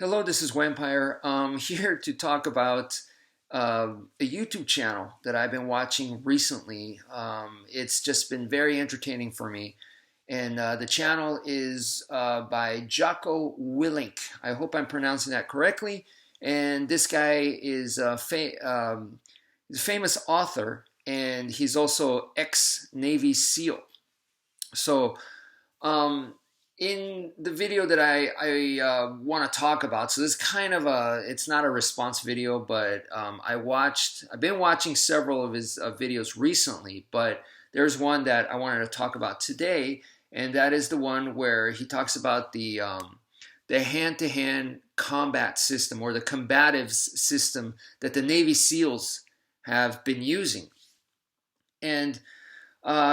Hello, this is wmpyr. I'm here to talk about a YouTube channel that I've been watching recently. It's just been very entertaining for me. And the channel is by Jocko Willink. I hope I'm pronouncing that correctly. And this guy is he's a famous author, and he's also ex-Navy SEAL. So um, in the video that I want to talk about, so this is kind of it's not a response video, but I've been watching several of his videos recently, but there's one that I wanted to talk about today, and that is the one where he talks about the hand-to-hand combat system, or the combatives system that the Navy SEALs have been using. And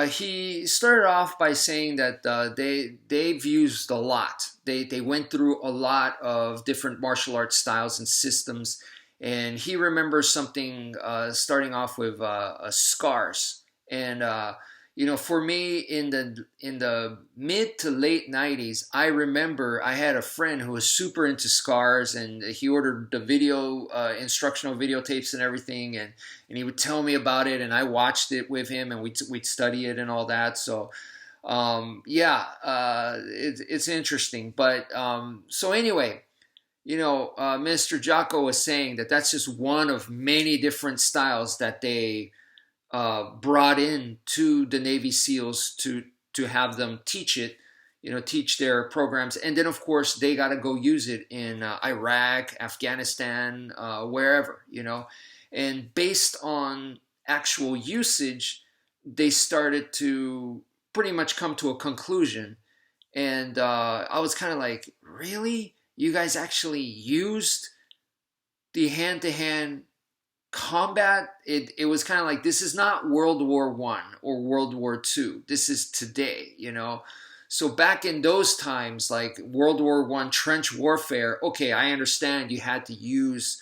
he started off by saying that they've used a lot. They went through a lot of different martial arts styles and systems, and he remembers something starting off with scars. And for me, in the mid to late '90s, I remember I had a friend who was super into scars, and he ordered the instructional videotapes and everything, and he would tell me about it, and I watched it with him, and we'd study it and all that. So it's interesting. But so anyway, Mr. Jocko was saying that that's just one of many different styles that they brought in to the Navy SEALs to have them teach their programs, and then of course they got to go use it in Iraq, Afghanistan, wherever, and based on actual usage, they started to pretty much come to a conclusion, and I was kind of like, really, you guys actually used the hand-to-hand combat? It was kind of like, this is not World War I or World War II. This is today, So back in those times, like World War I trench warfare, okay, I understand you had to use,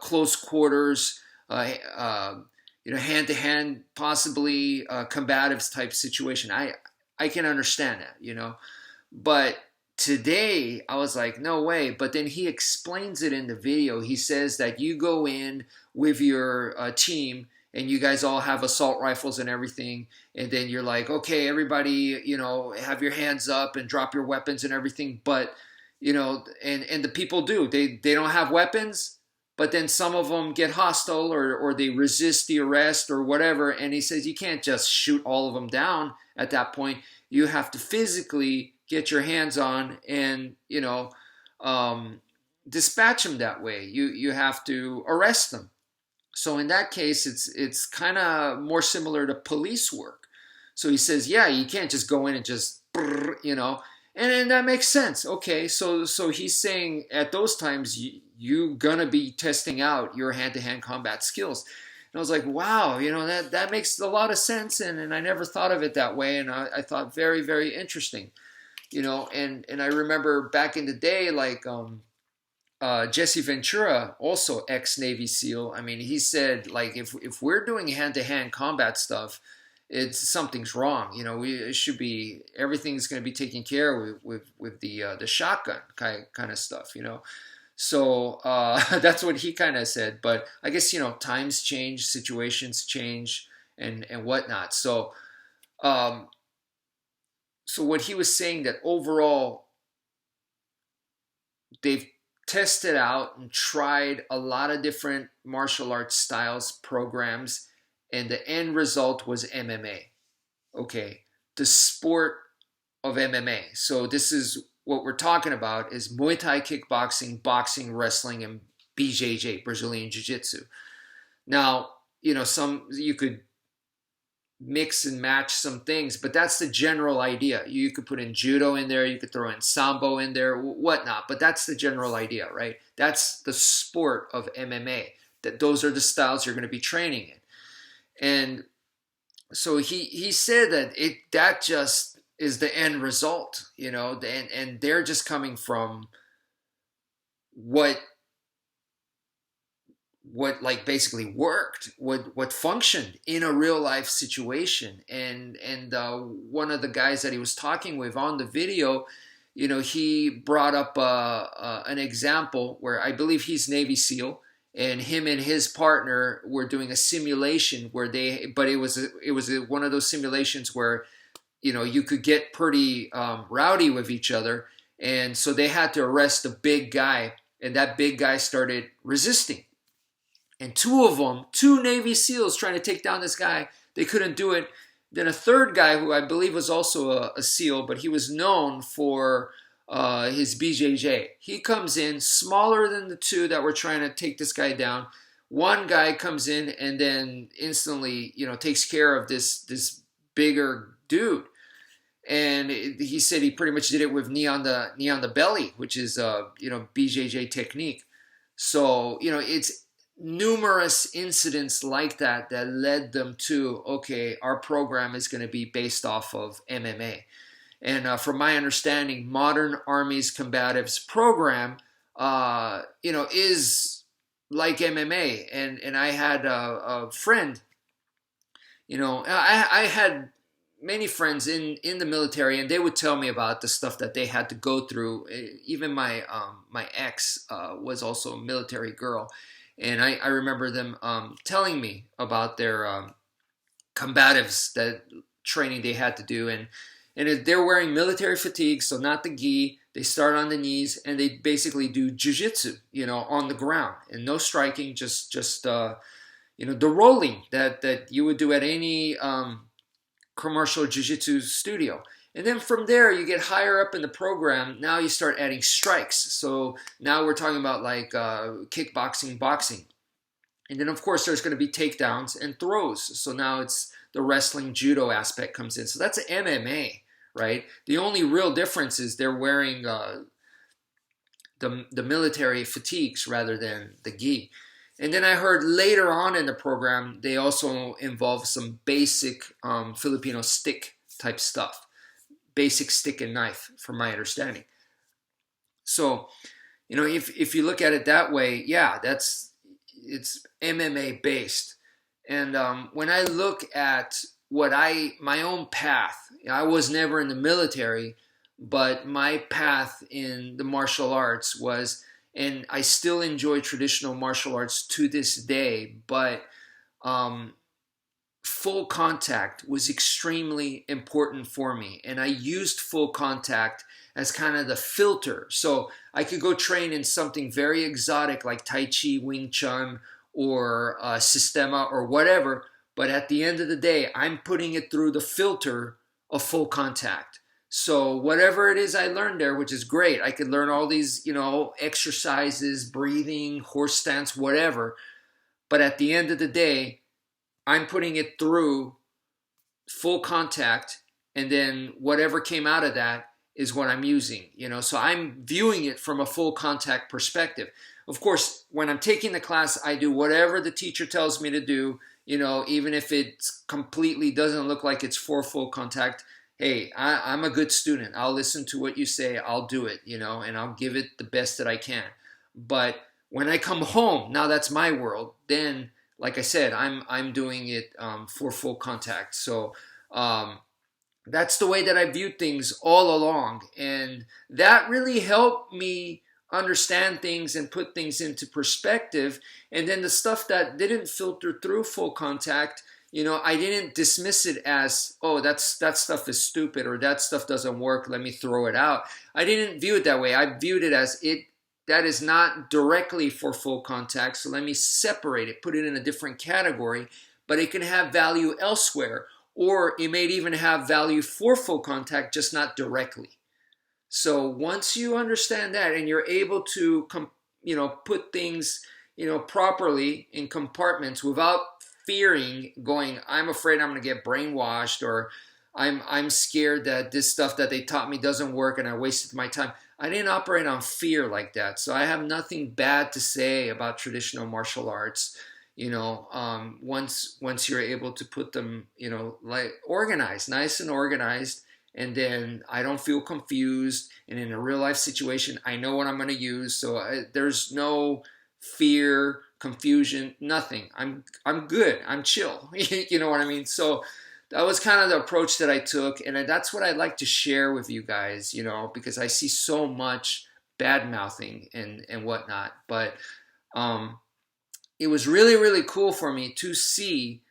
close quarters, hand to hand, possibly combatives type situation. I can understand that, but today I was like, no way. But then he explains it in the video. He says that you go in with your team, and you guys all have assault rifles and everything, and then you're like, okay, everybody, have your hands up and drop your weapons and everything. But and the people they don't have weapons, but then some of them get hostile, or they resist the arrest or whatever. And he says you can't just shoot all of them down at that point. You have to physically get your hands on and dispatch them that way. You have to arrest them. So in that case, it's kind of more similar to police work. So he says, yeah, you can't just go in and just and then that makes sense. Okay, so he's saying at those times you gonna be testing out your hand-to-hand combat skills. And I was like, wow, that makes a lot of sense, and I never thought of it that way, and I thought very, very interesting. And I remember back in the day, like Jesse Ventura, also ex-Navy SEAL. I mean, he said, like, if we're doing hand-to-hand combat stuff, something's wrong. It should be, everything's going to be taken care of with the shotgun kind of stuff. So that's what he kind of said. But I guess times change, situations change, and whatnot. So what he was saying, that overall they've tested out and tried a lot of different martial arts styles, programs, and the end result was MMA. Okay, the sport of MMA. So this is what we're talking about, is Muay Thai, kickboxing, boxing, wrestling, and BJJ, Brazilian Jiu-Jitsu. Now, you could mix and match some things, but that's the general idea. You could put in judo in there, you could throw in sambo in there, whatnot, but that's the general idea, right? That's the sport of MMA. Those are the styles you're going to be training in. And so he said that just is the end result, and they're just coming from what like basically worked, what functioned in a real life situation. And one of the guys that he was talking with on the video, he brought up an example where I believe he's Navy SEAL, and him and his partner were doing a simulation where but it was one of those simulations where you could get pretty rowdy with each other, and so they had to arrest the big guy, and that big guy started resisting. And two Navy SEALs trying to take down this guy, they couldn't do it. Then a third guy, who I believe was also a SEAL, but he was known for his BJJ. He comes in, smaller than the two that were trying to take this guy down. One guy comes in and then instantly, takes care of this bigger dude. And he said he pretty much did it with knee on the belly, which is BJJ technique. So it's numerous incidents like that led them to, okay, our program is going to be based off of MMA. And from my understanding, Modern Army's Combatives program, is like MMA. And I had a friend, I had many friends in the military, and they would tell me about the stuff that they had to go through. Even my ex was also a military girl. And I remember them telling me about their combatives, that training they had to do. And they're wearing military fatigue, so not the gi. They start on the knees, and they basically do jiu-jitsu, on the ground. And no striking, just the rolling that you would do at any commercial jiu-jitsu studio. And then from there, you get higher up in the program. Now you start adding strikes. So now we're talking about like kickboxing, boxing. And then, of course, there's going to be takedowns and throws. So now it's the wrestling, judo aspect comes in. So that's MMA, right? The only real difference is they're wearing the military fatigues rather than the gi. And then I heard later on in the program, they also involve some basic Filipino stick type stuff. Basic stick and knife, from my understanding. So, if you look at it that way, yeah, it's MMA based. And when I look at my own path, I was never in the military, but my path in the martial arts was, and I still enjoy traditional martial arts to this day, but full contact was extremely important for me. And I used full contact as kind of the filter. So I could go train in something very exotic like Tai Chi, Wing Chun, or Sistema, or whatever. But at the end of the day, I'm putting it through the filter of full contact. So whatever it is I learned there, which is great, I could learn all these, exercises, breathing, horse stance, whatever. But at the end of the day, I'm putting it through full contact, and then whatever came out of that is what I'm using, So I'm viewing it from a full contact perspective. Of course, when I'm taking the class, I do whatever the teacher tells me to do, even if it completely doesn't look like it's for full contact. Hey, I'm a good student. I'll listen to what you say. I'll do it, and I'll give it the best that I can. But when I come home, now that's my world, then, like I said, I'm doing it for full contact. So that's the way that I viewed things all along. And that really helped me understand things and put things into perspective. And then the stuff that didn't filter through full contact, I didn't dismiss it as, oh, that stuff is stupid, or that stuff doesn't work, let me throw it out. I didn't view it that way. I viewed it as that is not directly for full contact, so let me separate it, put it in a different category, but it can have value elsewhere, or it may even have value for full contact, just not directly. So once you understand that, and you're able to put things properly in compartments without fearing, going, I'm afraid I'm going to get brainwashed, or I'm scared that this stuff that they taught me doesn't work and I wasted my time. I didn't operate on fear like that. So I have nothing bad to say about traditional martial arts. Once you're able to put them, like organized, nice and organized, and then I don't feel confused. And in a real life situation, I know what I'm going to use. So there's no fear, confusion, nothing. I'm good. I'm chill. You know what I mean? So that was kind of the approach that I took, and that's what I'd like to share with you guys, you know, because I see so much bad mouthing and whatnot. But um, it was really, really cool for me to see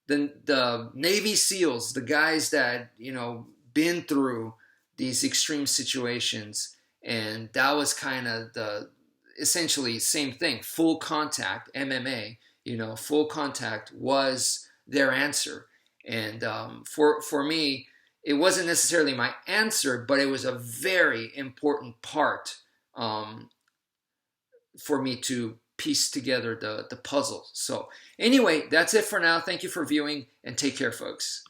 the Navy SEALs, the guys that, you know, been through these extreme situations, and that was kind of the essentially same thing, full contact MMA. You know, full contact was their answer, and for me, it wasn't necessarily my answer, but it was a very important part um, for me to piece together the puzzle. So anyway, that's it for now. Thank you for viewing, and take care, folks.